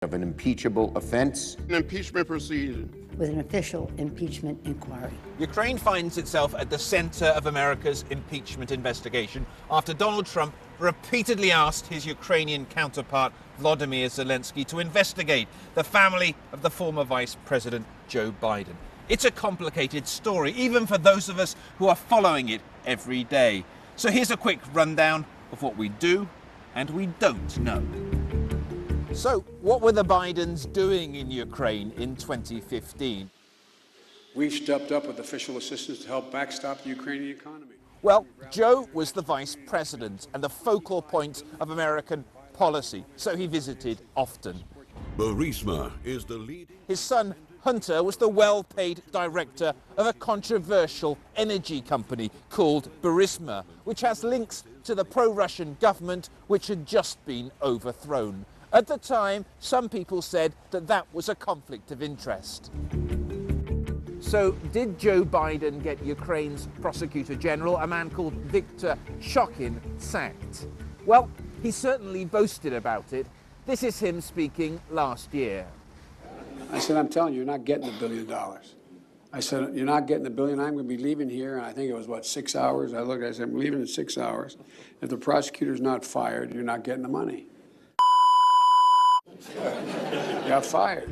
of an impeachable offense. An impeachment procedure. With an official impeachment inquiry. Ukraine finds itself at the center of America's impeachment investigation after Donald Trump repeatedly asked his Ukrainian counterpart Volodymyr Zelensky to investigate the family of the former Vice President Joe Biden. It's a complicated story, even for those of us who are following it every day. So here's a quick rundown of what we do and we don't know. So, what were the Bidens doing in Ukraine in 2015? We stepped up with official assistance to help backstop the Ukrainian economy. Well, Joe was the vice president and the focal point of American policy, so he visited often. Burisma is the leading... His son, Hunter, was the well-paid director of a controversial energy company called Burisma, which has links to the pro-Russian government which had just been overthrown. At the time, some people said that that was a conflict of interest. So, did Joe Biden get Ukraine's prosecutor general, a man called Viktor Shokin, sacked? Well, he certainly boasted about it. This is him speaking last year. I said, I'm telling you, you're not getting $1 billion. I said, you're not getting $1 billion. I'm going to be leaving here. And I think it was, what, 6 hours? I looked, I said, I'm leaving in 6 hours. If the prosecutor's not fired, you're not getting the money. Got fired.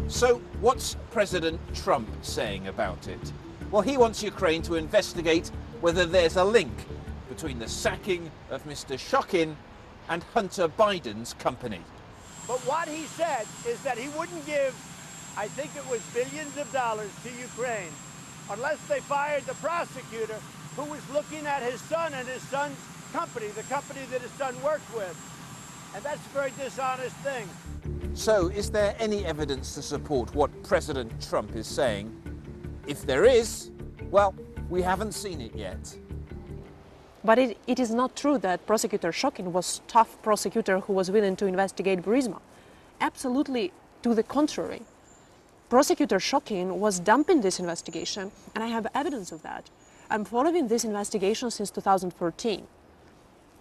So what's President Trump saying about it? Well, he wants Ukraine to investigate whether there's a link between the sacking of Mr. Shokin and Hunter Biden's company. But what he said is that he wouldn't give, I think it was billions of dollars to Ukraine unless they fired the prosecutor who was looking at his son and his son's company, the company that his son worked with. And that's a very dishonest thing. So, is there any evidence to support what President Trump is saying? If there is, well, we haven't seen it yet. But it is not true that Prosecutor Shokin was a tough prosecutor who was willing to investigate Burisma. Absolutely to the contrary. Prosecutor Shokin was dumping this investigation, and I have evidence of that. I'm following this investigation since 2013.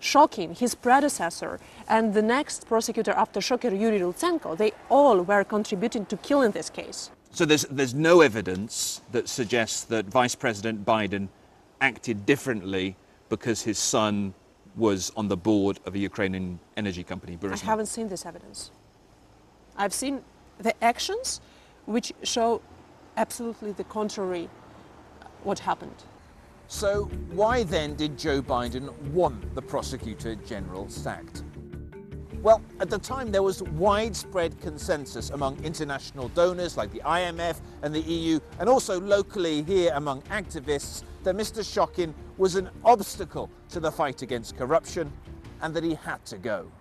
Shokin, his predecessor, and the next prosecutor after Shokin, Yuri Lutsenko, they all were contributing to killing this case. So there's no evidence that suggests that Vice President Biden acted differently because his son was on the board of a Ukrainian energy company, Burisma? I haven't seen this evidence. I've seen the actions which show absolutely the contrary what happened. So why then did Joe Biden want the prosecutor general sacked? Well, at the time there was widespread consensus among international donors like the IMF and the EU, and also locally here among activists, that Mr. Shokin was an obstacle to the fight against corruption and that he had to go.